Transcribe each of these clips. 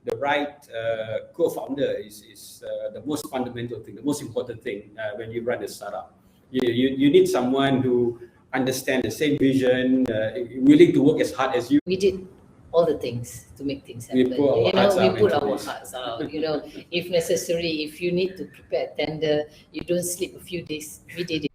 the right co-founder is the most fundamental thing, the most important thing when you run a startup. You need someone who understands the same vision, willing to work as hard as you. We did all the things to make things happen. We put our hearts out. If necessary, if you need to prepare a tender, you don't sleep a few days. We did it.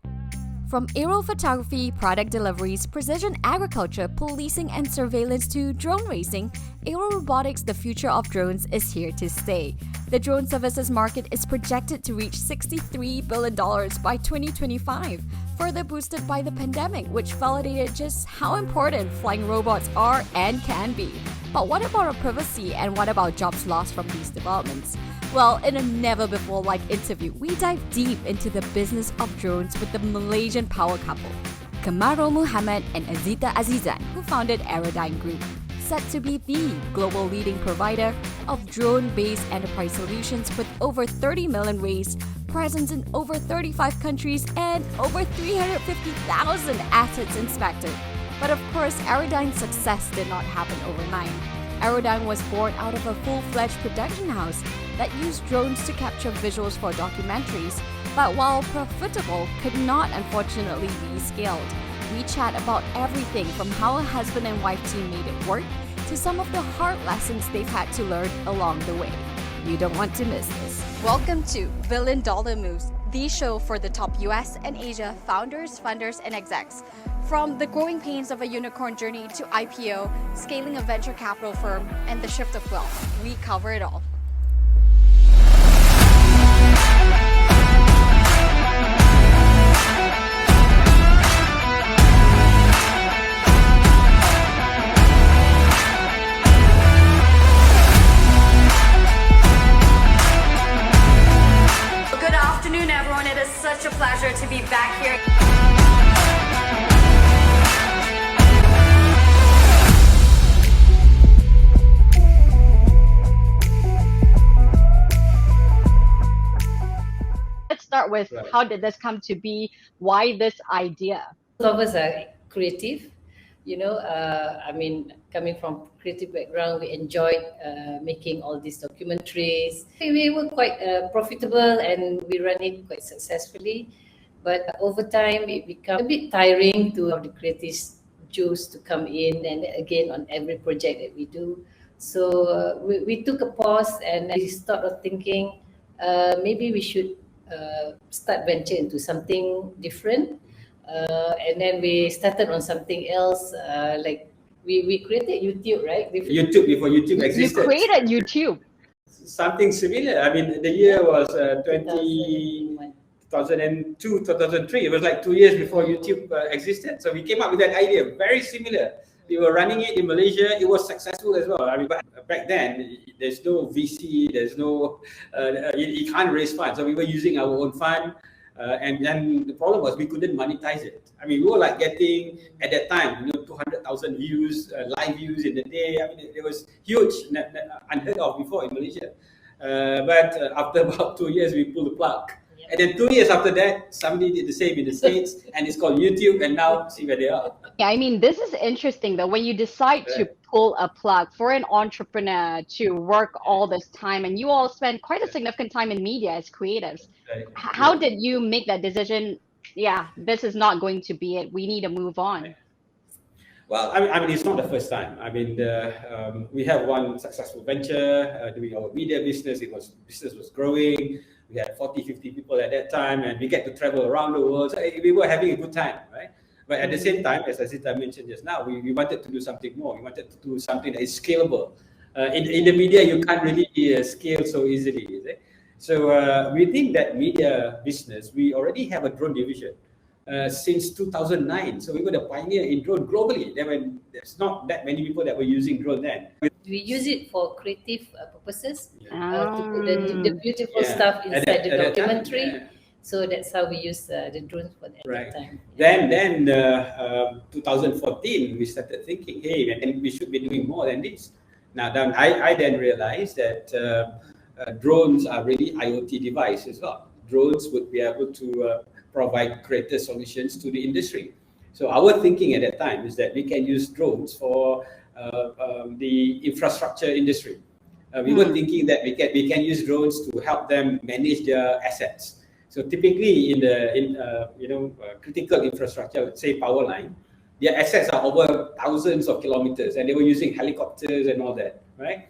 From aerial photography, product deliveries, precision agriculture, policing and surveillance to drone racing, aero robotics, the future of drones, is here to stay. The drone services market is projected to reach $63 billion by 2025, further boosted by the pandemic, which validated just how important flying robots are and can be. But what about our privacy, and what about jobs lost from these developments? Well, in a never-before-like interview, we dive deep into the business of drones with the Malaysian power couple, Kamarul Muhamed and Azita Azizan, who founded Aerodyne Group, set to be the global leading provider of drone-based enterprise solutions with over 30 million raised, presence in over 35 countries, and over 350,000 assets inspected. But of course, Aerodyne's success did not happen overnight. Aerodyne was born out of a full-fledged production house that used drones to capture visuals for documentaries, but while profitable, could not unfortunately be scaled. We chat about everything from how a husband and wife team made it work to some of the hard lessons they've had to learn along the way. You don't want to miss this. Welcome to Billion Dollar Moves, the show for the top US and Asia founders, funders, and execs. From the growing pains of a unicorn journey to IPO, scaling a venture capital firm, and the shift of wealth, we cover it all. Good afternoon, everyone. It is such a pleasure to be back here. Start with how did this come to be? Why this idea? All of us are creative, coming from creative background, we enjoyed making all these documentaries. We were quite profitable and we ran it quite successfully. But over time, it became a bit tiring to have the creative juice to come in and again on every project that we do. So we took a pause and we started thinking maybe we should start venture into something different, and then we started on something else. Like we created YouTube, right? YouTube before YouTube existed. You created YouTube. Something similar. I mean, the year was 2002, 2003. It was like 2 years before YouTube existed. So we came up with that idea, very similar. We were running it in Malaysia. It was successful as well. I mean, but back then, there's no VC, there's no, you can't raise funds. So we were using our own fund. And then the problem was we couldn't monetize it. I mean, we were like getting, at that time, 200,000 views, live views in a day. I mean, it was huge, unheard of before in Malaysia. But after about 2 years, we pulled the plug. And then 2 years after that, somebody did the same in the States, and it's called YouTube, and now see where they are. Yeah, I mean, this is interesting though, when you decide to pull a plug for an entrepreneur to work all this time, and you all spend quite a significant time in media as creatives. How did you make that decision? Yeah, this is not going to be it. We need to move on. Well, I mean, it's not the first time. I mean, we have one successful venture doing our media business. Business was growing. We had 40, 50 people at that time, and we get to travel around the world. So we were having a good time, right? But at the same time, as Azita mentioned just now, we wanted to do something more. We wanted to do something that is scalable. In the media, you can't really scale so easily, is it? So within that media business, we already have a drone division since 2009. So we were the pioneer in drone globally. There's not that many people that were using drone then. We use it for creative purposes, to put the beautiful stuff inside the documentary. So that's how we use the drones for that time. Then 2014, we started thinking, hey, and we should be doing more than this. Now, then I then realized that drones are really IoT devices as well. Drones would be able to provide greater solutions to the industry. So our thinking at that time is that we can use drones for the infrastructure industry. We were thinking that we can use drones to help them manage their assets. So typically in critical infrastructure, let's say power line, their assets are over thousands of kilometers, and they were using helicopters and all that, right?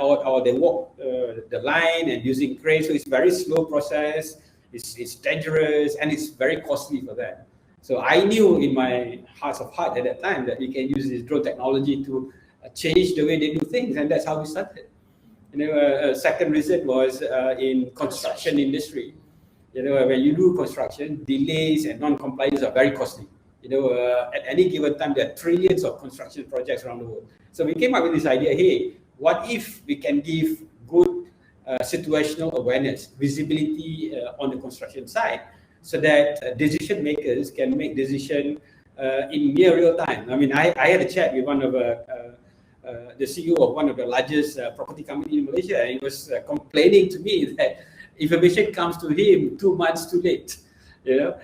Or they walk the line and using cranes. So it's a very slow process. It's dangerous and it's very costly for them. So I knew in my heart of heart at that time that we can use this drone technology to change the way they do things, and that's how we started. Second reason was in construction industry. When you do construction, delays and non-compliance are very costly. At any given time, there are trillions of construction projects around the world. So we came up with this idea, hey, what if we can give good situational awareness, visibility on the construction site, so that decision makers can make decision in near real time. I mean, I had a chat with one of the CEO of one of the largest property company in Malaysia, and he was complaining to me that information comes to him 2 months too late.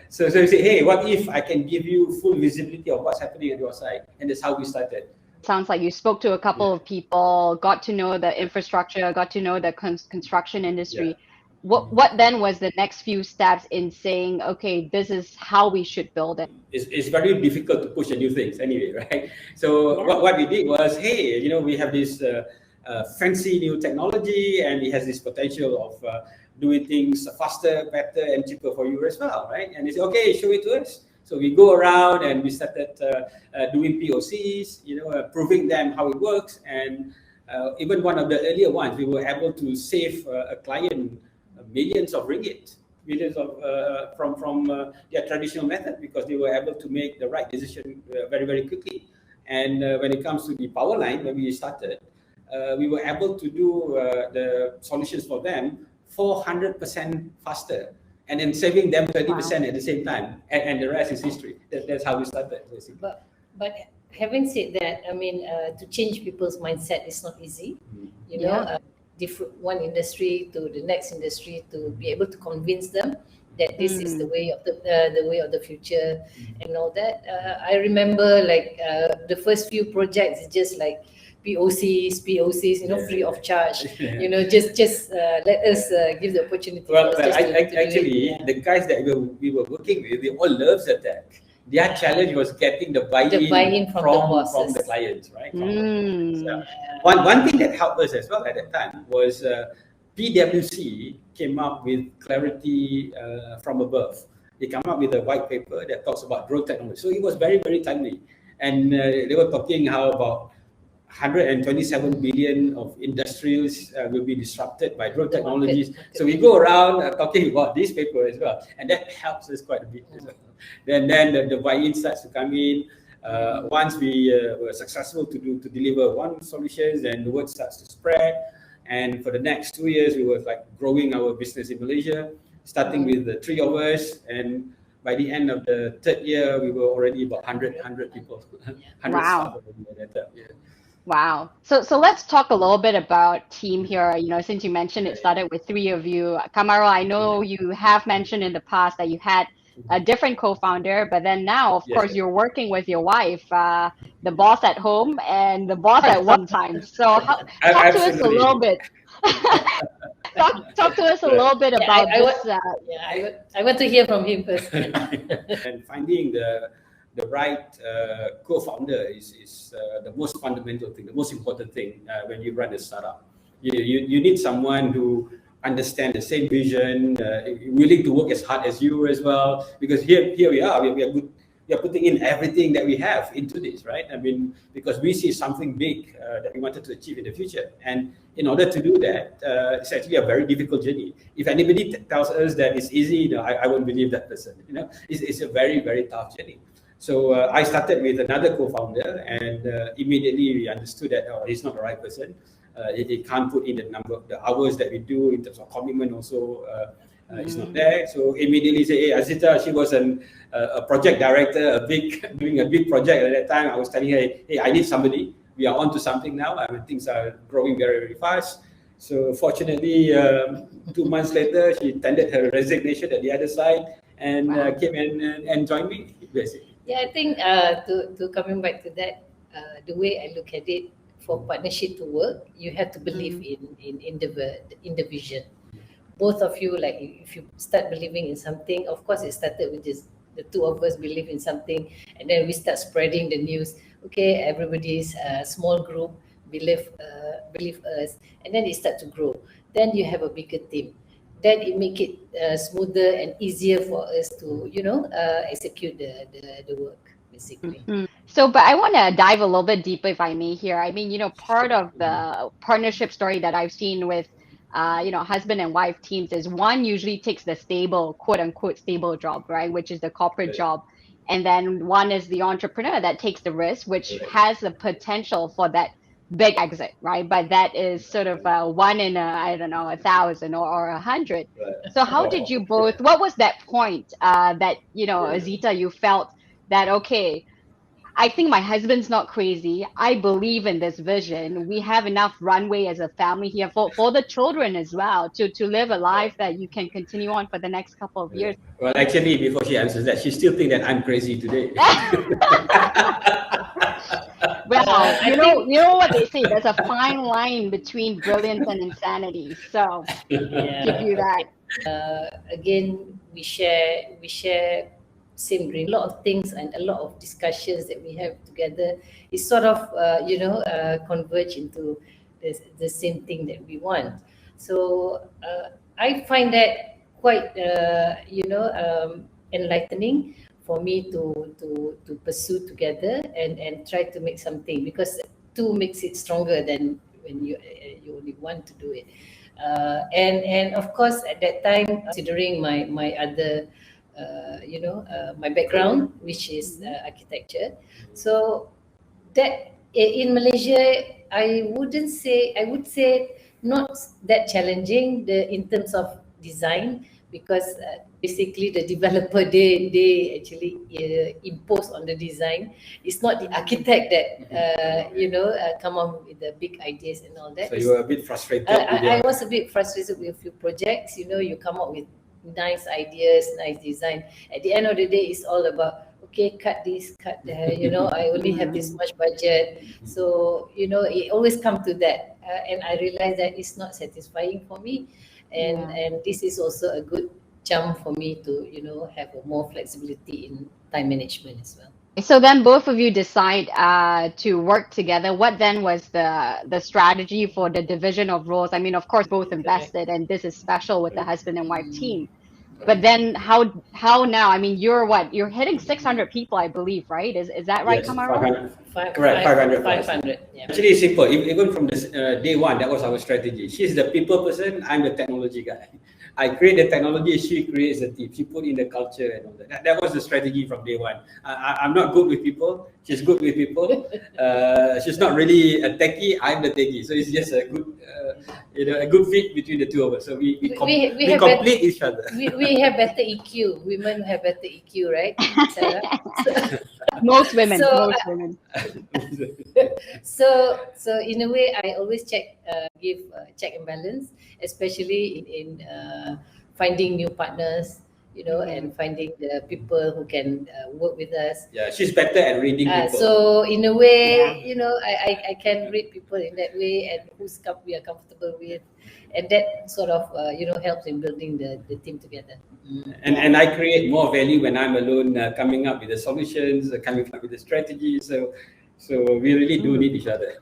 So he said, hey, what if I can give you full visibility of what's happening at your site? And that's how we started. Sounds like you spoke to a couple of people, got to know the infrastructure, got to know the construction industry. Yeah. What then was the next few steps in saying, okay, this is how we should build it? It's very difficult to push new things anyway, right? So what we did was, hey, we have this fancy new technology, and it has this potential of doing things faster, better, and cheaper for you as well, right? And they say, okay, show it to us. So we go around and we started doing POCs, proving them how it works. And even one of the earlier ones, we were able to save a client millions of ringgit, from their traditional method, because they were able to make the right decision very, very quickly. And when it comes to the power line, when we started, we were able to do the solutions for them 400% faster, and then saving them 30% at the same time, and the rest is history. That's how we started, basically. But having said that, I mean, to change people's mindset is not easy. Different one industry to the next industry, to be able to convince them that this is the way of the future and all that. I remember the first few projects, it's just like POCs, free of charge. Just let us give the opportunity. Well, actually, the guys that we were working with, they all loved the tech. Their challenge was getting the buy-in from the clients, right? So one thing that helped us as well at that time was PwC came up with clarity from above. They come up with a white paper that talks about drone technology. So it was very, very timely. And they were talking how about 127 billion of industries will be disrupted by drone technologies. So we go around talking about this paper as well, and that helps us quite a bit as well. Then the buy-in starts to come in. Once we were successful to deliver one solution, then the word starts to spread. And for the next 2 years, we were growing our business in Malaysia, starting with the 3 of us, and by the end of the 3rd year, we were already about 100 people. 100 wow. Staff already at that time. Yeah. Wow. So let's talk a little bit about team here. Since you mentioned it started with 3 of you. Kamarul, I know you have mentioned in the past that you had a different co-founder, but then now, of course, you're working with your wife, the boss at home and the boss at one time. So talk to us a little bit. talk to us a little bit about this. I want to hear from him first. And finding the right co-founder is the most fundamental thing, the most important thing when you run a startup. You need someone who understands the same vision, willing to work as hard as you as well. Because here we are, we are putting in everything that we have into this, right? I mean, because we see something big that we wanted to achieve in the future. And in order to do that, it's actually a very difficult journey. If anybody tells us that it's easy, I won't believe that person. It's a very, very tough journey. So I started with another co-founder, and immediately we understood that he's not the right person. He can't put in the hours that we do in terms of commitment also. It's not there. So immediately say, hey, Azita, she was a project director, doing a big project at that time. I was telling her, hey, I need somebody. We are on to something now. I mean, things are growing very, very fast. So fortunately, 2 months later, she tendered her resignation at the other side and came and joined me, basically. Yeah, I think to coming back to that, the way I look at it, for partnership to work, you have to believe in the vision. Both of you, like if you start believing in something, of course it started with this, the two of us believe in something, and then we start spreading the news. Okay, everybody's small group believe us, and then it start to grow. Then you have a bigger team. Then it make it smoother and easier for us to execute the work basically. So, but I want to dive a little bit deeper, if I may, here. I mean, part of the partnership story that I've seen with, husband and wife teams is one usually takes the stable, quote unquote, stable job, right? Which is the corporate job. And then one is the entrepreneur that takes the risk, which has the potential for that big exit, right? But that is sort of one in I don't know, 1,000 or 100. So how did you both, what was that point that, Azita, you felt that, okay, I think my husband's not crazy. I believe in this vision. We have enough runway as a family here for the children as well to live a life that you can continue on for the next couple of years. Well, actually, before she answers that, she still thinks that I'm crazy today. Well, you know what they say. There's a fine line between brilliance and insanity. So give you that. Again, we share same dream. A lot of things and a lot of discussions that we have together is sort of converge into the same thing that we want. So I find that quite enlightening for me to pursue together and try to make something, because two makes it stronger than when you only want to do it. And of course at that time, considering my other my background, which is architecture, so that in Malaysia I would say not that challenging in terms of design, because basically the developer they actually impose on the design. It's not the architect that come up with the big ideas and all that. So you were a bit frustrated. I was a bit frustrated with a few projects. You come up with nice ideas, nice design. At the end of the day, it's all about, okay, cut this, cut that. I only have this much budget. So it always comes to that, and I realized that it's not satisfying for me. And this is also a good jump for me to have a more flexibility in time management as well. So then both of you decide to work together. What then was the strategy for the division of roles? I mean, of course, both invested, and this is special with the husband and wife team. But then how now? I mean, you're hitting 600 people, I believe, right? Is that right, Yes, Kamarul? 500. Correct, 500. 500. Yeah. Actually, it's simple. Even from this day one, that was our strategy. She's the people person. I'm the technology guy. I create the technology. She creates the team. She put in the culture and all that. That was the strategy from day one. I'm not good with people. She's good with people. She's not really a techie. I'm the techie. So it's just a good, a good fit between the two of us. So we complete each other. We have better EQ. Women have better EQ, right, Sarah? Most women. So in a way, I always give check and balance, especially in finding new partners, and finding the people who can work with us. Yeah, she's better at reading people. So in a way, I can read people in that way, and we are comfortable with, and that sort of helps in building the team together. And I create more value when I'm alone, coming up with the solutions, coming up with the strategies. So we really do need each other.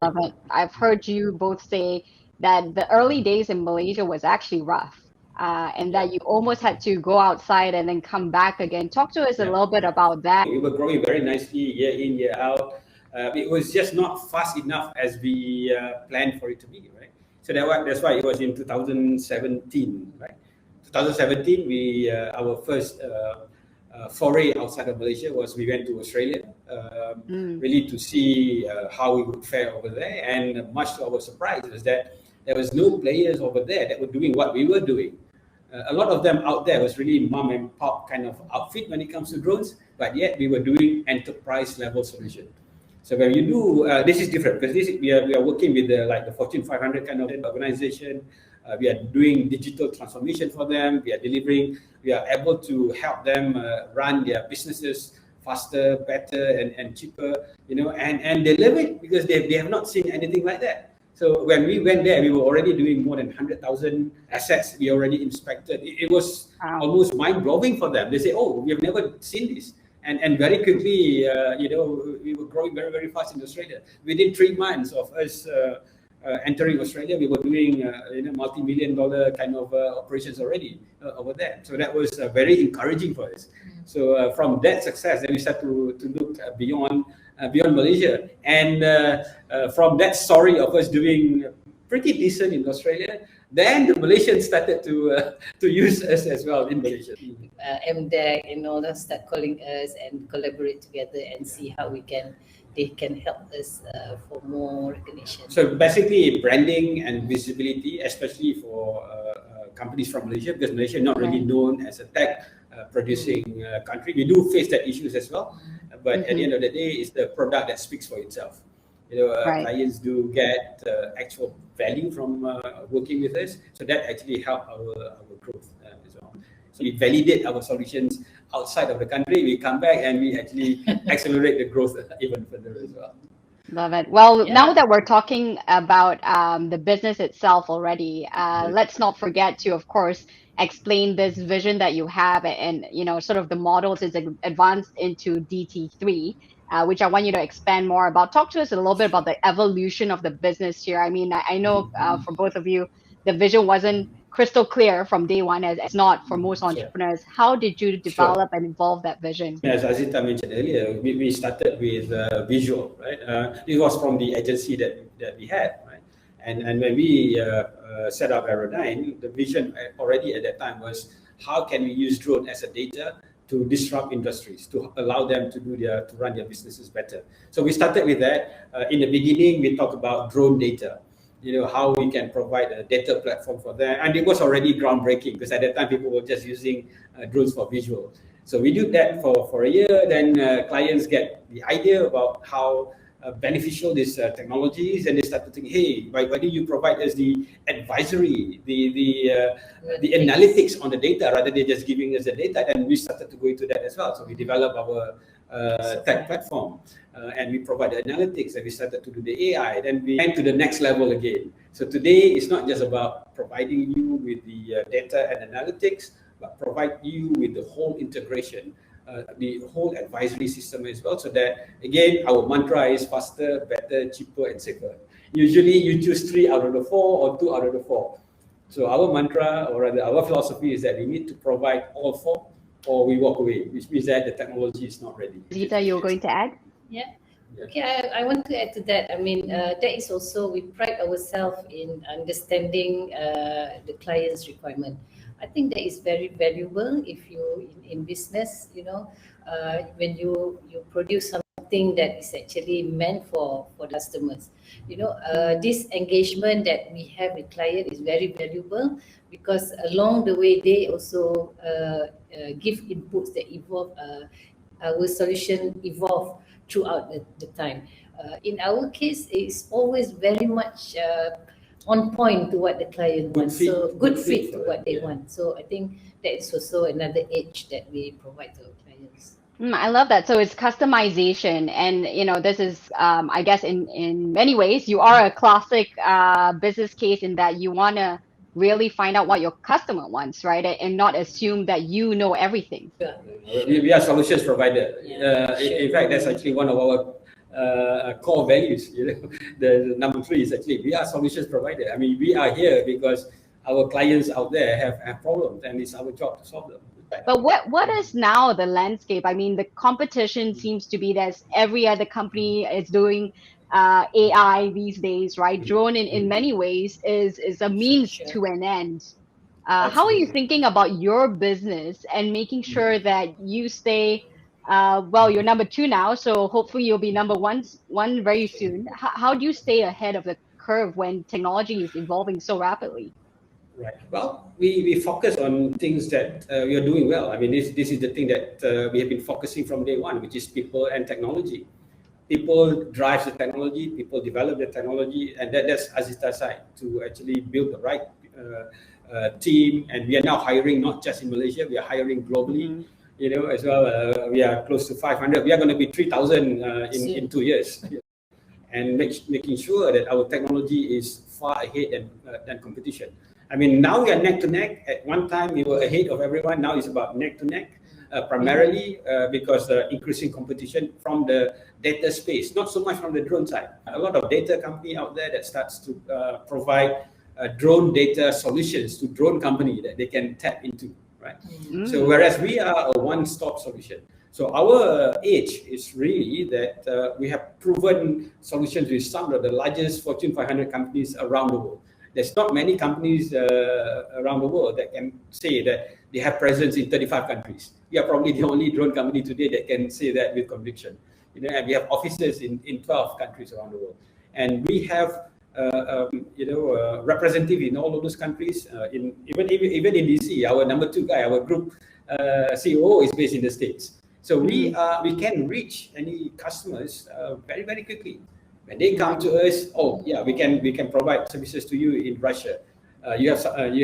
Love it. I've heard you both say that the early days in Malaysia was actually rough, and that you almost had to go outside and then come back again. Talk to us a little bit about that. We were growing very nicely year in, year out. It was just not fast enough as we planned for it to be, right? So that's why it was in 2017, right? 2017, our first foray outside of Malaysia was we went to Australia, really to see how we would fare over there. And much to our surprise was that there was no players over there that were doing what we were doing. A lot of them out there was really mom and pop kind of outfit when it comes to drones, but yet we were doing enterprise level solution. So when you do, this is different because we are working with the Fortune 500 kind of organization. We are doing digital transformation for them. We are delivering. We are able to help them run their businesses faster, better, and cheaper, and they love it because they have not seen anything like that. So when we went there, we were already doing more than 100,000 assets. We already inspected. It was almost mind-blowing for them. They say, "Oh, we have never seen this." And very quickly, we were growing very, very fast in Australia. Within 3 months of us entering Australia, we were doing multi-million-dollar kind of operations already over there. So that was very encouraging for us. So from that success, then we start to look beyond Malaysia, and from that story of us doing pretty decent in Australia, then the Malaysians started to use us as well in Malaysia. MDEC and all that start calling us and collaborate together and see how they can help us for more recognition. So basically, branding and visibility, especially for companies from Malaysia, because Malaysia is not really known as a tech producing country. We do face that issues as well, but at the end of the day, it's the product that speaks for itself. Clients do get actual value from working with us, so that actually help our growth as well. So we validate our solutions outside of the country. We come back and we actually accelerate the growth even further as well. Love it. Well, now that we're talking about the business itself already, let's not forget to, of course, explain this vision that you have and sort of the models is advanced into DT3. Which I want you to expand more about. Talk to us a little bit about the evolution of the business here. I mean, I know for both of you, the vision wasn't crystal clear from day one, as it's not for most entrepreneurs. How did you develop and evolve that vision? As Azita mentioned earlier, we started with visual, right? It was from the agency that we had, right? And when we set up Aerodyne, the vision already at that time was how can we use drone as a data to disrupt industries, to allow them to run their businesses better. So we started with that. In the beginning, we talked about drone data, how we can provide a data platform for them. And it was already groundbreaking because at that time, people were just using drones for visual. So we do that for a year. Then clients get the idea about how beneficial this technology is, and they start to think, hey, why do you provide us the advisory, the analytics on the data rather than just giving us the data? And we started to go into that as well. So we developed our tech platform and we provide the analytics, and we started to do the AI. Then we went to the next level again. So today it's not just about providing you with the data and analytics, but provide you with the whole integration, the whole advisory system as well, so that again our mantra is faster, better, cheaper, and safer. Usually you choose 3 out of the 4 or 2 out of the 4. So our mantra, or rather our philosophy, is that we need to provide all 4 or we walk away, which means that the technology is not ready. Azita, you're going to add? Yeah. Okay, I want to add to that. I mean, that is also, we pride ourselves in understanding the client's requirement. I think that is very valuable if you in business, when you produce something that is actually meant for customers. This engagement that we have with client is very valuable because along the way they also give inputs that evolve, our solution evolve throughout the time. In our case, it's always very much on point to what the client wants. So good fit to what they want. So I think that is also another edge that we provide to our clients. I love that. So it's customization, and this is, I guess, in many ways, you are a classic business case in that you want to really find out what your customer wants, right, and not assume that you know everything. Yeah. We are solutions provider. In fact, that's actually one of our core values. The number 3 is actually we are solutions provider. I mean, we are here because our clients out there have problems, and it's our job to solve them. But what is now the landscape? I mean, the competition seems to be that every other company is doing AI these days, right? Drone in many ways is a means to an end. How are you thinking about your business and making sure that you stay? You're number 2 now, so hopefully you'll be number one very soon. How do you stay ahead of the curve when technology is evolving so rapidly? Right. Well, we focus on things that we are doing well. I mean, this is the thing that we have been focusing from day one, which is people and technology. People drive the technology, people develop the technology, and that's Azita's side, to actually build the right team. And we are now hiring not just in Malaysia, we are hiring globally. as well. We are close to 500. We are going to be 3,000 in 2 years. And making sure that our technology is far ahead than competition. I mean, now we are neck to neck. At one time, we were ahead of everyone. Now it's about neck to neck, primarily because increasing competition from the data space, not so much from the drone side. A lot of data company out there that starts to provide drone data solutions to drone company that they can tap into, right? So whereas we are a one-stop solution. So our edge is really that we have proven solutions with some of the largest Fortune 500 companies around the world. There's not many companies around the world that can say that they have presence in 35 countries. We are probably the only drone company today that can say that with conviction. And we have offices in 12 countries around the world. And we have representative in all of those countries. Even in DC, our number 2 guy, our group CEO is based in the States. So we can reach any customers very, very quickly. When they come to us, we can provide services to you in Russia. You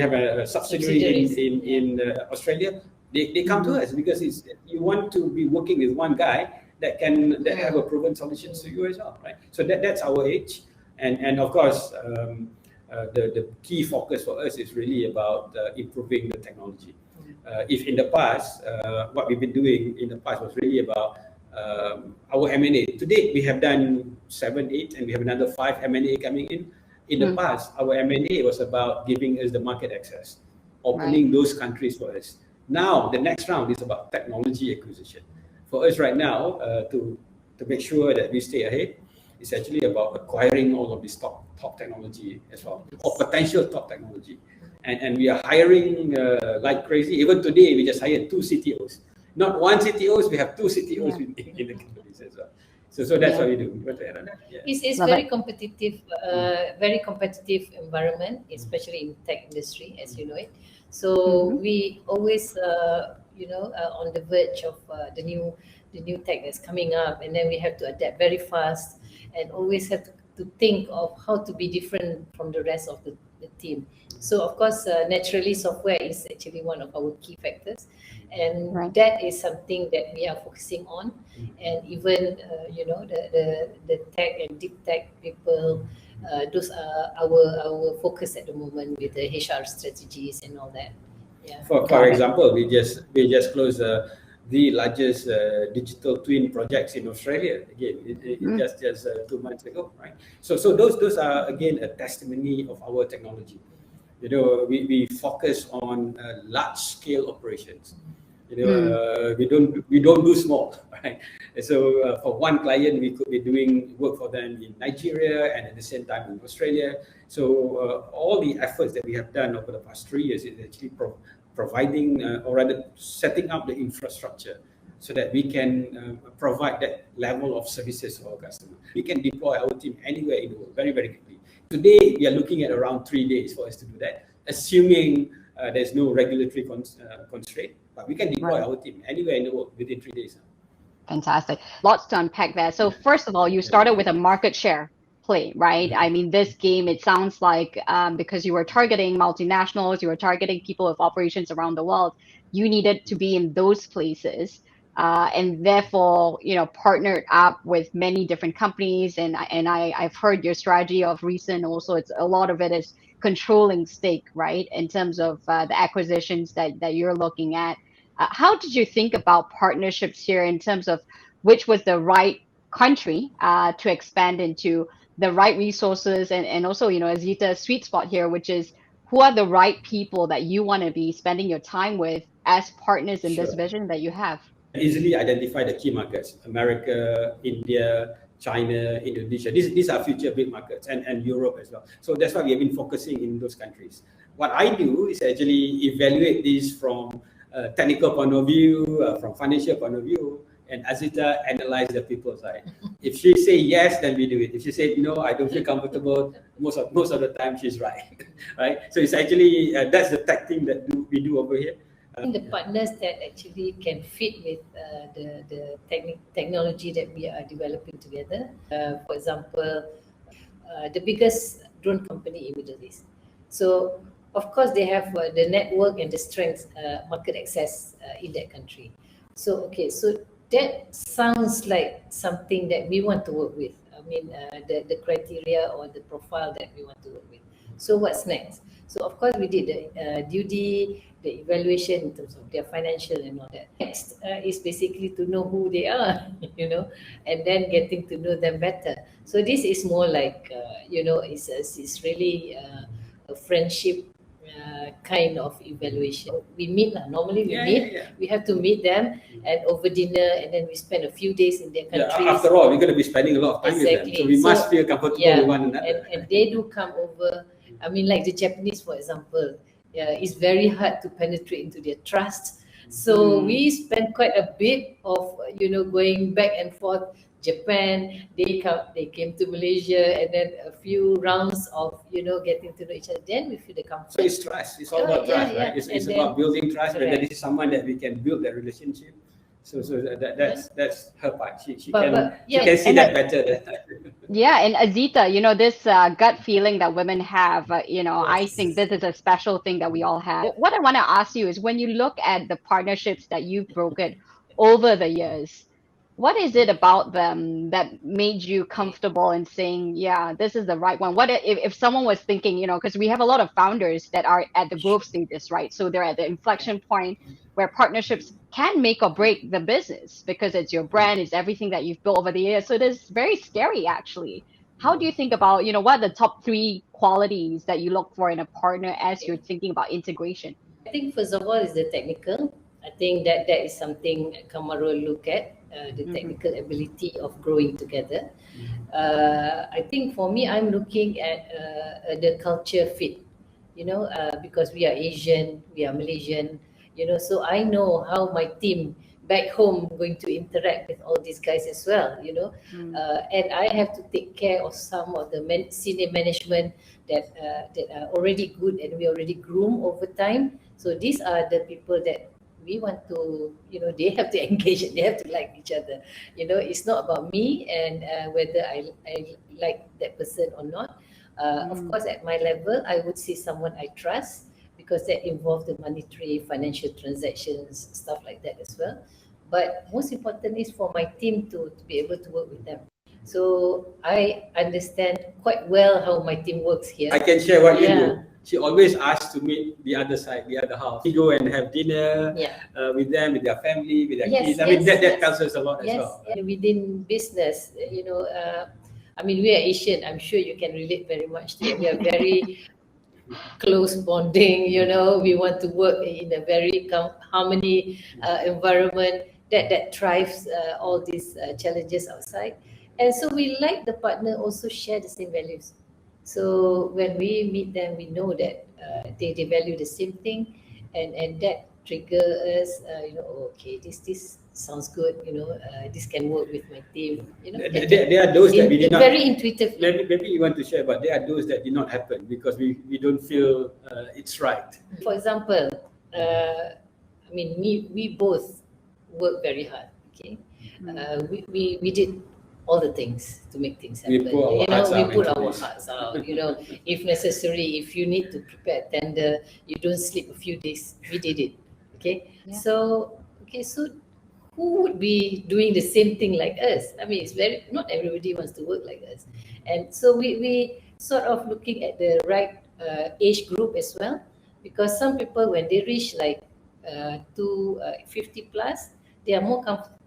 have a subsidiary in Australia. They come to us because you want to be working with one guy that have a proven solutions to you as well, right? So that's our edge, and of course the key focus for us is really about improving the technology. If in the past, what we've been doing in the past was really about our M&A. Today, we have done 7, 8, and we have another 5 M&A coming in. In the past, our M&A was about giving us the market access, opening those countries for us. Now, the next round is about technology acquisition. For us right now, to make sure that we stay ahead, it's actually about acquiring all of this top technology as well, or potential top technology. And we are hiring like crazy. Even today, we just hired 2 CTOs. Not 1 CTOs, we have 2 CTOs in the companies as well. So that's what we do. It's very competitive, very competitive environment, especially in tech industry, as you know it. So we always, on the verge of the new tech that's coming up, and then we have to adapt very fast, and always have to think of how to be different from the rest of the team. So of course, naturally, software is actually one of our key factors, and that is something that we are focusing on. And even the tech and deep tech people, those are our focus at the moment with the HR strategies and all that. Yeah. For example, we just closed the largest digital twin projects in Australia. Again, just 2 months ago, right? So those are again a testimony of our technology. We focus on large scale operations. We don't do small, right? So for one client, we could be doing work for them in Nigeria and at the same time in Australia. So all the efforts that we have done over the past 3 years is actually providing or rather setting up the infrastructure so that we can provide that level of services to our customers. We can deploy our team anywhere in the world very, very quickly. Today, we are looking at around 3 days for us to do that, assuming there's no regulatory constraint. But we can deploy our team anywhere in the world within 3 days. Fantastic. Lots to unpack there. So first of all, you started with a market share play, right? I mean, this game, it sounds like because you were targeting multinationals, you were targeting people with operations around the world, you needed to be in those places. And therefore, partnered up with many different companies. And I've heard your strategy of recent also, it's a lot of it is controlling stake, right? In terms of the acquisitions that you're looking at. How did you think about partnerships here in terms of which was the right country to expand into, the right resources, and also, Azita's sweet spot here, which is who are the right people that you want to be spending your time with as partners in this vision that you have? Easily identify the key markets: America, India, China, Indonesia. These are future big markets, and Europe as well. So that's why we have been focusing in those countries. What I do is actually evaluate these from a technical point of view, from financial point of view, and Azita analyze the people side. If she say yes, then we do it. If she say no, I don't feel comfortable, most of the time she's right, right? So it's actually that's the tech thing that we do over here. I think the partners that actually can fit with the technology that we are developing together. For example, the biggest drone company in Middle East. So of course they have the network and the strength, market access in that country. So that sounds like something that we want to work with. I mean, the criteria or the profile that we want to work with. So what's next? So of course we did the duty, the evaluation in terms of their financial and all that. Next is basically to know who they are, and then getting to know them better. So this is more like, it's really a friendship kind of evaluation. We meet normally we meet. Yeah. We have to meet them and over dinner, and then we spend a few days in their countries. After all, we're going to be spending a lot of time with them, so we must feel comfortable with one another. And they do come over. I mean, like the Japanese, for example, it's very hard to penetrate into their trust. So we spend quite a bit of going back and forth. Japan, they came to Malaysia, and then a few rounds of getting to know each other. Then we feel the comfort. So it's trust. It's all about trust, right? It's about building trust. Whether this is someone that we can build that relationship. So that's her part. She can see that better. Yeah, and Azita, this gut feeling that women have, I think this is a special thing that we all have. What I want to ask you is, when you look at the partnerships that you've broken over the years, what is it about them that made you comfortable in saying, yeah, this is the right one? What if someone was thinking, because we have a lot of founders that are at the growth stages, right? So they're at the inflection point where partnerships can make or break the business, because it's your brand, it's everything that you've built over the years. So it is very scary, actually. How do you think about, what are the top 3 qualities that you look for in a partner as you're thinking about integration? I think first of all is the technical. I think that is something Kamarul look at, the technical ability of growing together. I think for me, I'm looking at the culture fit, because we are Asian, we are Malaysian, so I know how my team back home going to interact with all these guys as well, and I have to take care of some of the senior management that are already good and we already groom over time. So these are the people that we want to, they have to engage and they have to like each other. It's not about me and whether I like that person or not. Of course, at my level, I would see someone I trust, because that involves the monetary, financial transactions, stuff like that as well. But most important is for my team to be able to work with them. So I understand quite well how my team works here. I can share what you do. She always asks to meet the other side, the other half. We go and have dinner with them, with their family, with their kids. I mean, that tells us a lot as well. Yes, within business, I mean, we are Asian. I'm sure you can relate very much to it. We are very close bonding, we want to work in a very harmony environment that thrives all these challenges outside. And so we like the partner also share the same values. So when we meet them, we know that they value the same thing, and that trigger us, okay, this sounds good, this can work with my team. There are those that we did not. Very intuitive. Maybe you want to share, but there are those that did not happen because we don't feel it's right. For example, I mean, we both work very hard. Okay, we did all the things to make things happen. We put our hearts out. If necessary, if you need to prepare a tender, you don't sleep a few days. We did it. Okay. Yeah. So who would be doing the same thing like us? I mean, not everybody wants to work like us, and so we sort of looking at the right age group as well, because some people when they reach like 50 plus, they are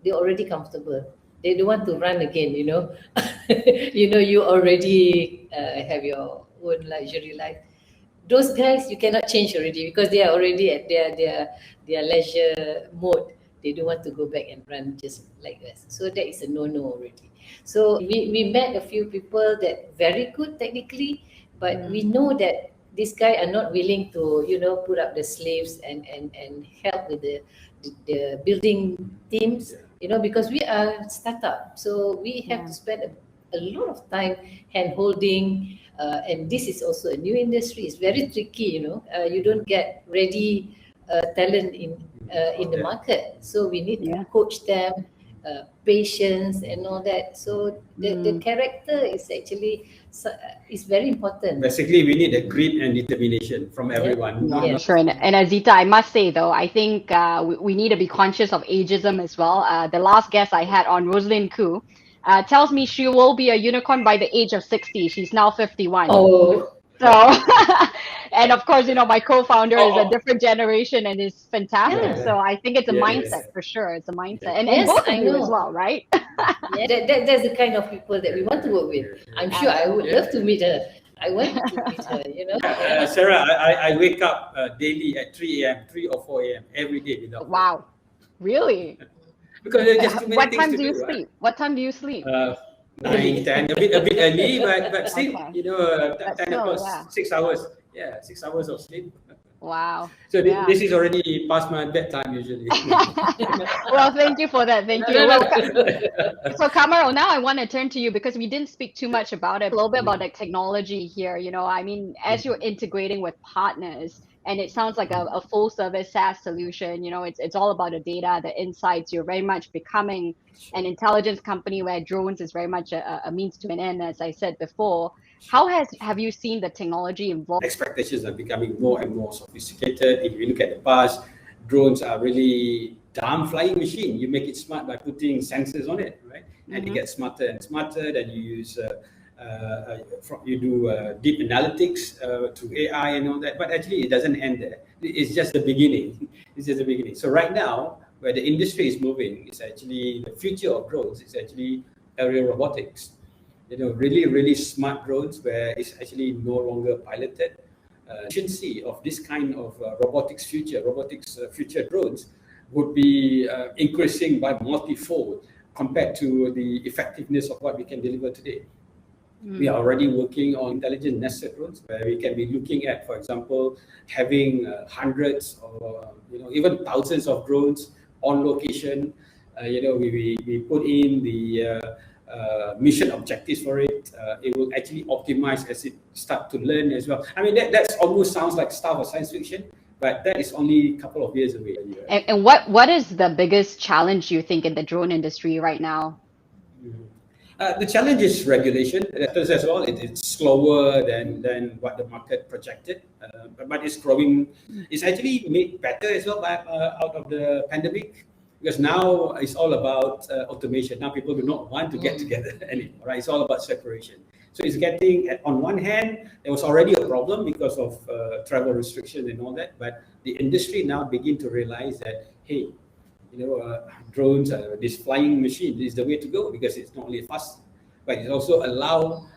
they're already comfortable. They don't want to run again, you already have your own luxury life. Those guys you cannot change already, because they are already at their leisure mode. They don't want to go back and run just like us. So that is a no-no already. So we met a few people that very good technically, but we know that these guys are not willing to, put up the slaves and help with the building teams. Because we are a startup, so we have to spend a lot of time hand-holding, and this is also a new industry. It's very tricky, you don't get ready talent in the market, so we need to coach them patience and all that. So the character is actually is very important. Basically, we need a grit and determination from everyone. Yeah, sure. And Azita, I must say though, I think we need to be conscious of ageism as well. The last guest I had on, Rosalind Koo, tells me she will be a unicorn by the age of 60. She's now 51. Oh. So, and of course, you know, my co-founder is a different generation and is fantastic. So I think it's a mindset for sure. It's a mindset. And both of you as well, right? That's the kind of people that we want to work with. I'm sure I would love to meet her. I want to meet her, you know. Sarah, I wake up daily at 3 a.m., 3 or 4 a.m. every day without Wow. Really? Because there's just too many what things time to do you do, sleep? What time do you sleep? 9, 10, a bit early, but still, you know, 10 still, o'clock, 6 hours. Yeah, 6 hours of sleep. Wow. So this is already past my bedtime usually. Well, thank you for that. Thank you. So Kamarul, now I want to turn to you because we didn't speak too much about it. A little bit about the technology here. You know, I mean, as you're integrating with partners, and it sounds like a full service SaaS solution, you know, it's all about the data, the insights. You're very much becoming an intelligence company where drones is very much a means to an end, as I said before. How have you seen the technology evolve? Expectations are becoming more and more sophisticated. If you look at the past, drones are really dumb flying machine. You make it smart by putting sensors on it, right? And it gets smarter and smarter. Then you use you do deep analytics to AI and all that. But actually, it doesn't end there. It's just the beginning. It's just the beginning. So right now, where the industry is moving, is actually the future of drones. It's actually aerial robotics. You know, really smart drones where it's actually no longer piloted. Efficiency of this kind of robotics future drones would be increasing by multifold compared to the effectiveness of what we can deliver today. We are already working on intelligent nested drones where we can be looking at, for example, having hundreds or even thousands of drones on location. We put in the mission objectives for it. It will actually optimize as it start to learn as well. I mean, that almost sounds like stuff of science fiction, but that is only a couple of years away. And what is the biggest challenge you think in the drone industry right now? The challenge is regulation. As well, it's slower than what the market projected, but it's growing. It's actually made better as well out of the pandemic. Because now it's all about automation. Now people do not want to get together anymore, right? It's all about separation. So it's getting, on one hand, there was already a problem because of travel restriction and all that, but the industry now begin to realize that, hey, drones, this flying machine is the way to go because it's not only fast, but it also allow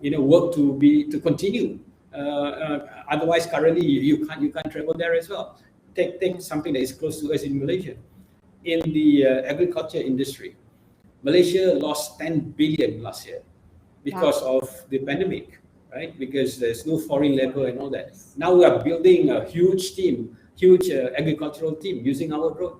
work to continue. Otherwise, currently you can't travel there as well. Take something that is close to us in Malaysia. In the agriculture industry, Malaysia lost 10 billion last year because of the pandemic, right? Because there's no foreign labor and all that. Now we are building a huge agricultural team using our drone.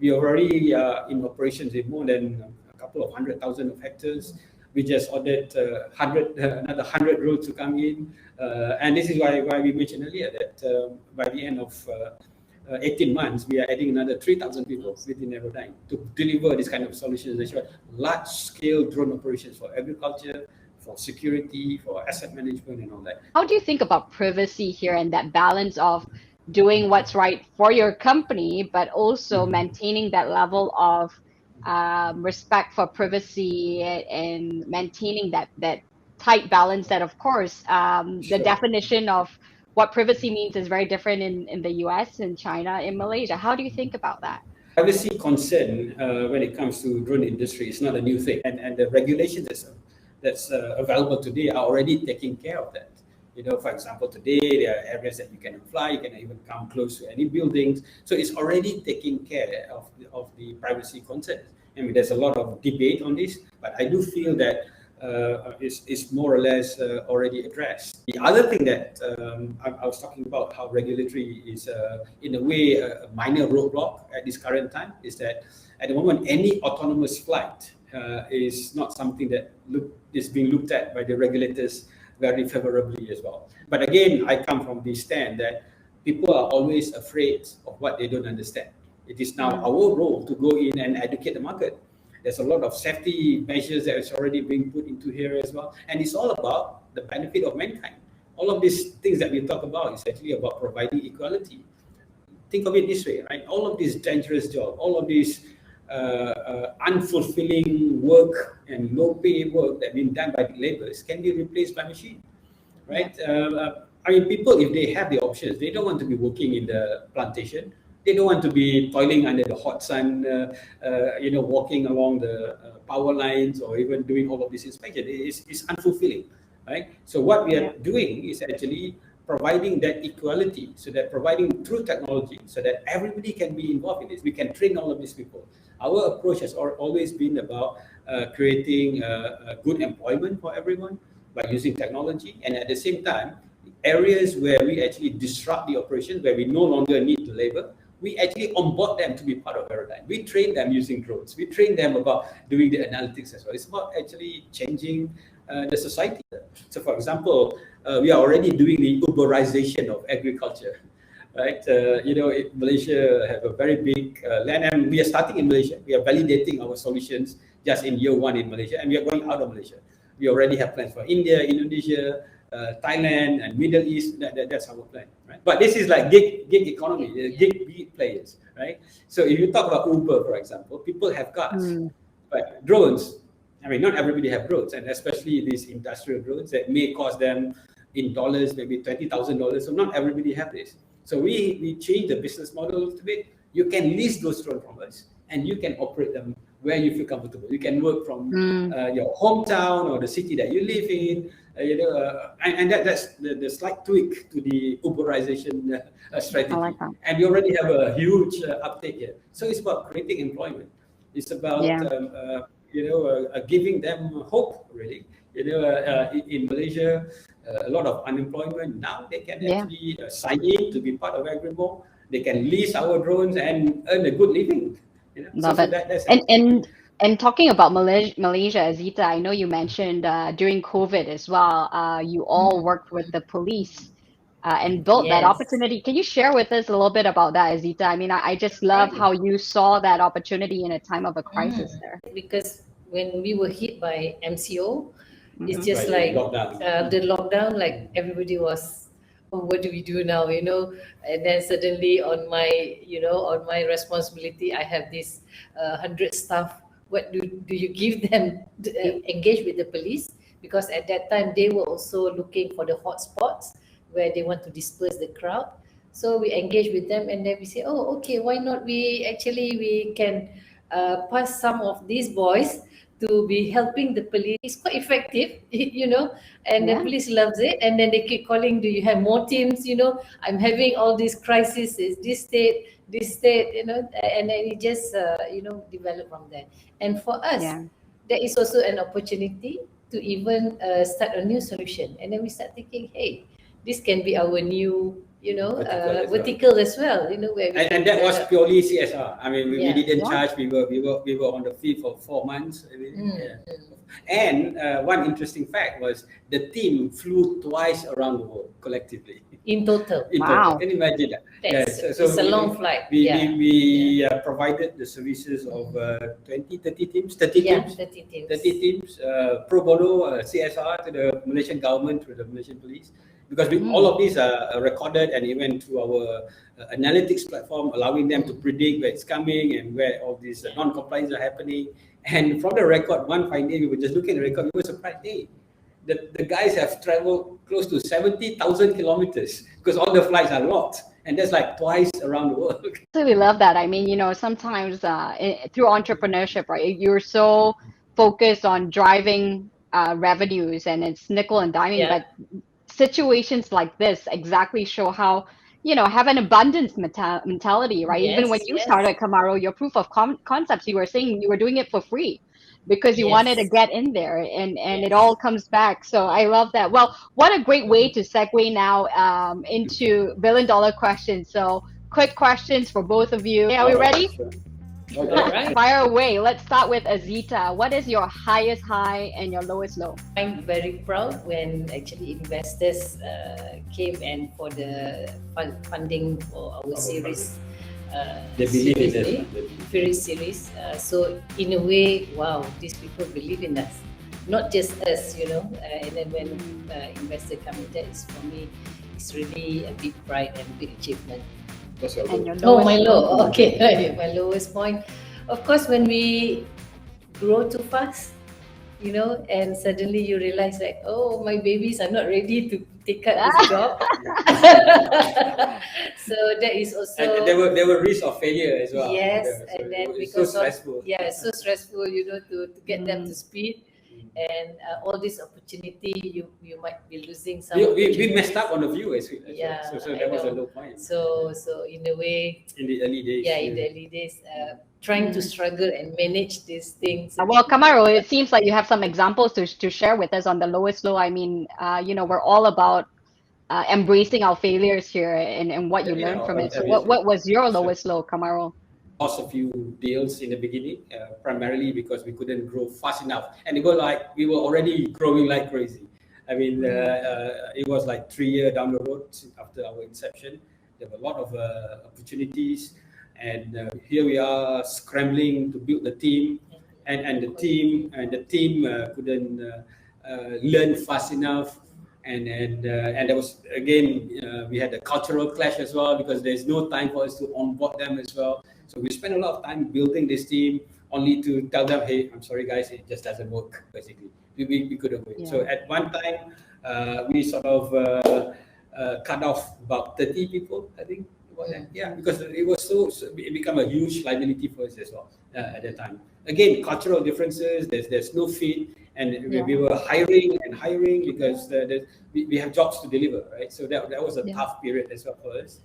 We are already in operations in more than a couple of 100,000 of hectares. We just ordered another 100 drones to come in. And this is why we mentioned earlier that by the end of 18 months, we are adding another 3,000 people within Aerodyne to deliver this kind of solutions as well. Large-scale drone operations for agriculture, for security, for asset management and all that. How do you think about privacy here and that balance of doing what's right for your company, but also maintaining that level of respect for privacy and maintaining that tight balance that, of course, the definition of what privacy means is very different in the US, in China, in Malaysia. How do you think about that? Privacy concern when it comes to drone industry is not a new thing, and the regulations that's available today are already taking care of that. For example, today there are areas that you cannot fly, you cannot even come close to any buildings. So it's already taking care of the privacy concerns. I mean, there's a lot of debate on this, but I do feel that is more or less already addressed. The other thing that I was talking about, how regulatory is in a way a minor roadblock at this current time, is that at the moment any autonomous flight is not something that is being looked at by the regulators very favorably as well. But again, I come from the stand that people are always afraid of what they don't understand. It is now our role to go in and educate the market. There's a lot of safety measures that is already being put into here as well. And it's all about the benefit of mankind. All of these things that we talk about is actually about providing equality. Think of it this way, right? All of this dangerous job, all of this unfulfilling work and low pay work that been done by the laborers can be replaced by machine, right? I mean, people, if they have the options, they don't want to be working in the plantation. They don't want to be toiling under the hot sun, walking along the power lines or even doing all of this inspection. It's unfulfilling, right? So what we are doing is actually providing that equality, so that providing through technology, so that everybody can be involved in this. We can train all of these people. Our approach has always been about creating good employment for everyone by using technology, and at the same time, areas where we actually disrupt the operations, where we no longer need the labor, we actually onboard them to be part of Aerodyne. We train them using drones. We train them about doing the analytics as well. It's about actually changing the society. So, for example, we are already doing the Uberization of agriculture, right? Malaysia have a very big land, and we are starting in Malaysia. We are validating our solutions just in year 1 in Malaysia, and we are going out of Malaysia. We already have plans for India, Indonesia, Thailand, and Middle East. That's our plan, right? But this is like gig economy, gig players, right? So if you talk about Uber, for example, people have cars, but drones, I mean, not everybody have drones, and especially these industrial drones that may cost them in dollars, maybe $20,000. So not everybody have this. So we change the business model a little bit. You can lease those drones from us, and you can operate them where you feel comfortable. You can work from your hometown or the city that you live in, and that's the slight tweak to the Uberization strategy. I like that. And we already have a huge uptake here. So it's about creating employment. It's about giving them hope, really. In Malaysia, a lot of unemployment. Now they can actually sign in to be part of Agrimo. They can lease our drones and earn a good living. Love it. And talking about Malaysia, Azita, I know you mentioned during COVID as well, you all worked with the police and built that opportunity. Can you share with us a little bit about that, Azita? I mean, I just love how you saw that opportunity in a time of a crisis there. Because when we were hit by MCO, it's just like the lockdown, like everybody was, oh, what do we do now, and then suddenly on my responsibility, I have this 100 staff. What do you give them to engage with the police? Because at that time, they were also looking for the hotspots where they want to disperse the crowd. So we engage with them, and then we say, oh, okay, why not we can pass some of these boys to be helping the police. It's quite effective, and the police loves it. And then they keep calling, do you have more teams? I'm having all these crises, this state, and then it just, develop from there. And for us, there is also an opportunity to even start a new solution. And then we start thinking, hey, this can be our new, vertical as well. Where and that was purely CSR. I mean, we didn't charge. We were on the field for 4 months. And one interesting fact was the team flew twice around the world collectively. In total. Wow. Can you imagine that? It's a long flight. We provided the services of 30 teams, 30 teams, pro bono CSR to the Malaysian government, through the Malaysian police. Because all of these are recorded and even through our analytics platform, allowing them to predict where it's coming and where all these non-compliance are happening. And from the record, one fine day, we were just looking at the record, we were surprised, hey, the guys have traveled close to 70,000 kilometers because all the flights are locked. And that's like twice around the world. I really love that. I mean, sometimes through entrepreneurship, right, you're so focused on driving revenues and it's nickel and diming, but situations like this exactly show how, have an abundance mentality, right? Even when you started Kamarul, your proof of concepts, you were saying you were doing it for free because you wanted to get in there, and it all comes back. So I love that. Well, what a great way to segue now into billion-dollar questions. So quick questions for both of you. Are we ready? Okay. Right. Fire away. Let's start with Azita. What is your highest high and your lowest low? I'm very proud when actually investors came and for the funding for our series They believe in seriously, it. very serious. So in a way, wow, these people believe in us, not just us, you know. And then when investor come in, that is for me, it's really a big pride and big achievement. What's your And goal? your Oh, my lowest low. Okay, my lowest point. Of course, when we grow too fast, you know, and suddenly you realize like, oh, my babies are not ready to take up this job. So that is also. And there were risks of failure as well. Yes, So and then it's because so stressful. it's so stressful, you know, to get them to speed, and all this opportunity you might be losing some. We messed up on the view as well. Yeah, So I that was a know. low point. So in a way, In the early days. yeah, in the early days, trying to struggle and manage these things. Well, Kamarul, it seems like you have some examples to share with us on the lowest low. I mean, you know, we're all about embracing our failures here and what you learned from it. So what was your lowest low, Kamarul? Lost a few deals in the beginning, primarily because we couldn't grow fast enough, and it was like we were already growing like crazy. I mean, it was like 3 years down the road after our inception. There were a lot of opportunities, and here we are scrambling to build the team, and the team couldn't learn fast enough. And there was again we had a cultural clash as well, because there's no time for us to onboard them as well. So we spent a lot of time building this team, only to tell them, hey, I'm sorry guys, it just doesn't work. Basically, we couldn't wait. Yeah. So at one time we sort of cut off about 30 people, I think. Yeah, because it was it became a huge liability for us as well at that time. Again, cultural differences. There's no fit, and we were hiring because we have jobs to deliver, right? So that was a tough period as well for us.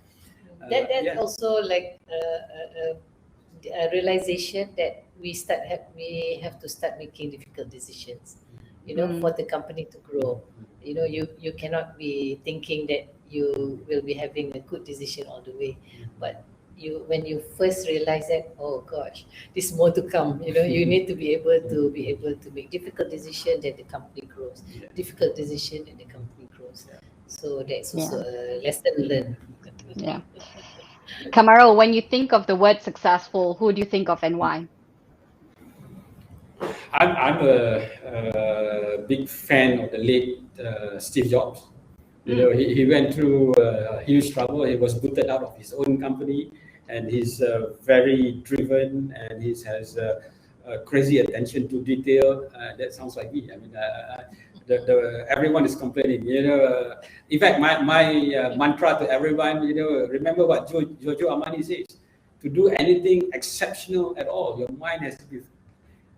That also like a realization that we have to start making difficult decisions, you know, for the company to grow. You know, you cannot be thinking that you will be having a good decision all the way, but when you first realize that, oh gosh, there's more to come, you know, you need to be able to make difficult decision that the company grows, difficult decision that the company grows. So that's also a lesson learned. Yeah. Kamarul, when you think of the word successful, who do you think of and why? I'm a big fan of the late Steve Jobs. You know, he went through huge trouble. He was booted out of his own company, and he's very driven, and he has crazy attention to detail. That sounds like me. I mean, everyone is complaining. You know, in fact, my mantra to everyone, you know, remember what Giorgio Armani says: to do anything exceptional at all, your mind has to be,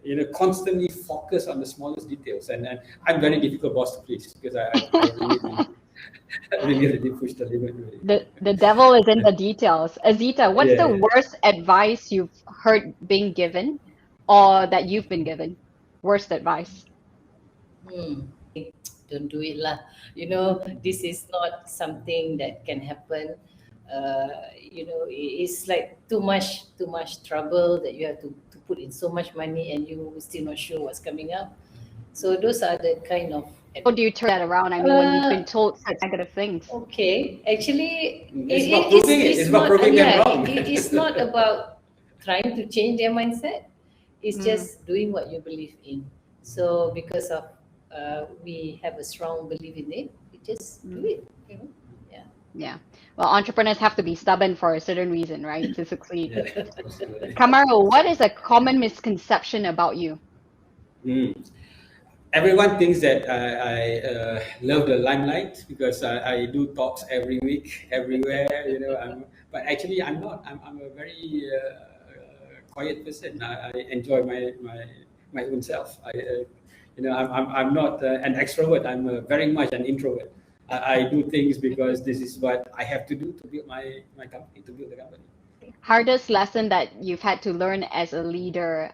you know, constantly focused on the smallest details. And I'm very difficult boss to please, because I really push the limit. Really. The devil is in the details. Azita, what's the worst advice you've heard being given, or that you've been given? Worst advice. Don't do it lah. You know, this is not something that can happen. You know, it's like too much trouble that you have to put in so much money, and you still not sure what's coming up. So those are the kind of. How do you turn that around? I mean, when you've been told such negative things. Okay, actually, it's about proving them wrong. It is not about trying to change their mindset. It's just doing what you believe in. So because of we have a strong belief in it, we just do it. You know? Yeah. Well, entrepreneurs have to be stubborn for a certain reason, right? To succeed. Kamarul, what is a common misconception about you? Everyone thinks that I love the limelight, because I do talks every week, everywhere. You know, but actually I'm not. I'm a very quiet person. I enjoy my own self. You know, I'm not an extrovert. I'm very much an introvert. I do things because this is what I have to do to build my company, to build the company. Hardest lesson that you've had to learn as a leader?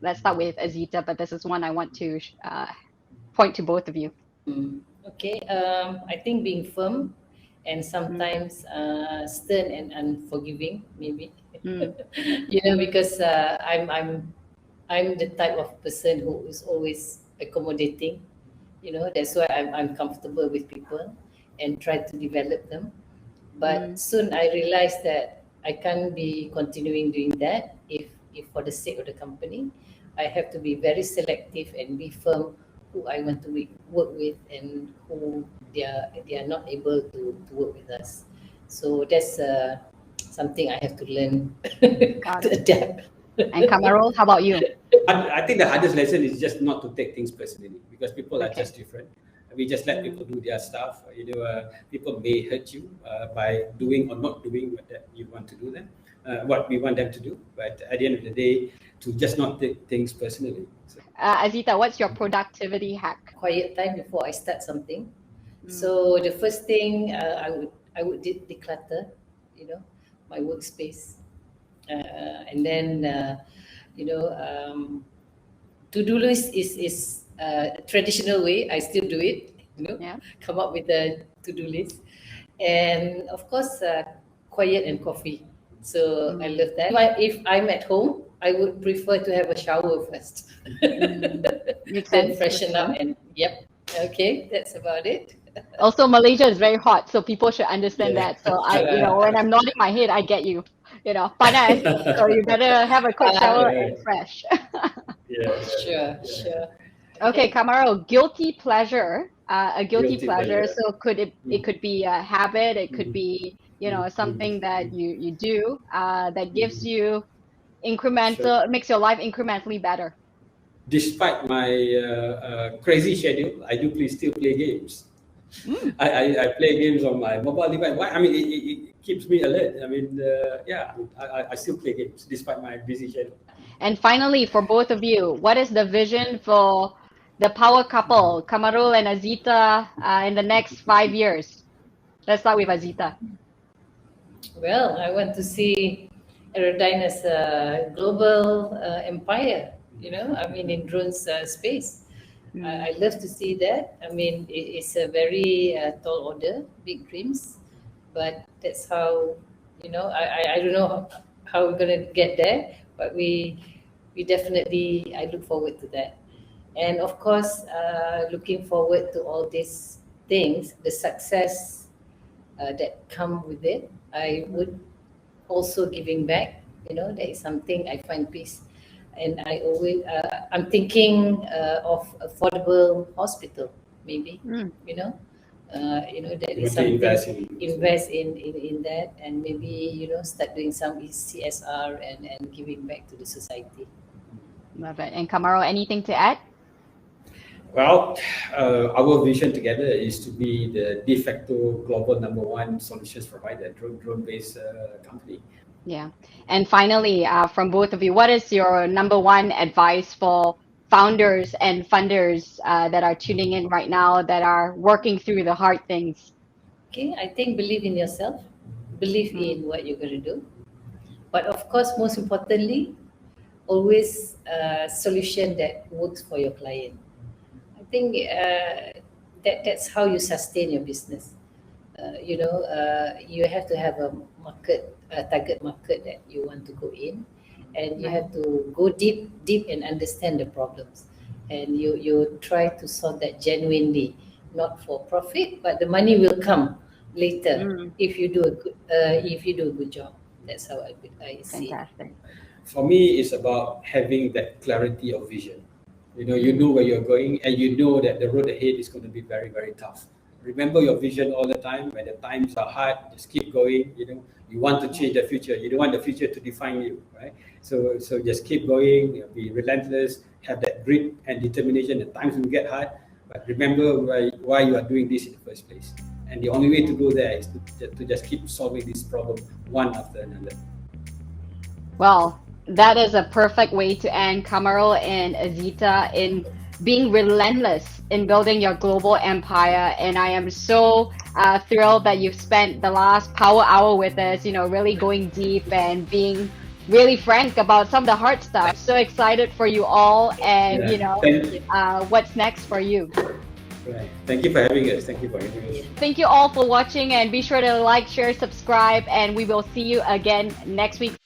Let's start with Azita, but this is one I want to point to both of you. Okay, I think being firm and sometimes stern and unforgiving, maybe. You know, because I'm the type of person who is always accommodating. You know, that's why I'm comfortable with people and try to develop them. But soon I realized that I can't be continuing doing that if for the sake of the company. I have to be very selective and be firm who I want to work with and who they are not able to work with us. So that's something I have to learn to adapt. And Kamarul, how about you? I think the hardest lesson is just not to take things personally, because people are just different. We just let people do their stuff. People may hurt you by doing or not doing what you want to do them, what we want them to do. But at the end of the day, to just not take things personally. So. Azita, what's your productivity hack? Quiet time before I start something. So the first thing I would declutter, my workspace, and then to-do list is a traditional way. I still do it. Come up with a to-do list, and of course, quiet and coffee. So I love that. If I'm at home, I would prefer to have a shower first. Then freshen up and okay, that's about it. Also, Malaysia is very hot, so people should understand that. So when I'm nodding my head, I get you. Panas. So you better have a quick shower and fresh. Sure. Okay, Kamarul, guilty pleasure. A guilty pleasure. So it could be a habit. It could be something that you do that gives you makes your life incrementally better. Despite my crazy schedule, I do still play games. I play games on my mobile device. I mean, it keeps me alert. I mean, I still play games despite my busy schedule. And finally, for both of you, what is the vision for the power couple, Kamarul and Azita, in the next 5 years? Let's start with Azita. Well, I want to see Aerodyne as a global empire, in drones space. I love to see that. I mean, it's a very tall order, big dreams, but that's how, I don't know how we're going to get there, but we definitely, I look forward to that. And of course, looking forward to all these things, the success that come with it. I would also giving back, that is something I find peace. And I always, I'm thinking of affordable hospital, maybe, that is something, invest in that, and maybe, start doing some CSR and giving back to the society. Love it. And Kamarul, anything to add? Well, our vision together is to be the de facto global #1 solutions provider, drone-based company. Yeah. And finally, from both of you, what is your #1 advice for founders and funders that are tuning in right now, that are working through the hard things? Okay, I think believe in yourself, believe in what you're going to do. But of course, most importantly, always a solution that works for your client. I think that's how you sustain your business. You have to have a target market that you want to go in, and you have to go deep and understand the problems, and you try to solve that genuinely, not for profit, but the money will come later if you do a good job. That's how I see Fantastic. it. For me, it's about having that clarity of vision. You know where you're going, and you know that the road ahead is going to be very, very tough. Remember your vision all the time. When the times are hard, just keep going. You want to change the future. You don't want the future to define you, right? So just keep going. Be relentless. Have that grit and determination. The times will get hard, but remember why you are doing this in the first place. And the only way to go there is to just keep solving this problem one after another. Well, that is a perfect way to end, Kamarul and Azita, in being relentless in building your global empire. And I am so thrilled that you've spent the last power hour with us, really going deep and being really frank about some of the hard stuff. So excited for you all, and what's next for you. Right. Thank you for having us. Thank you for having us. Thank you all for watching, and be sure to like, share, subscribe, and we will see you again next week.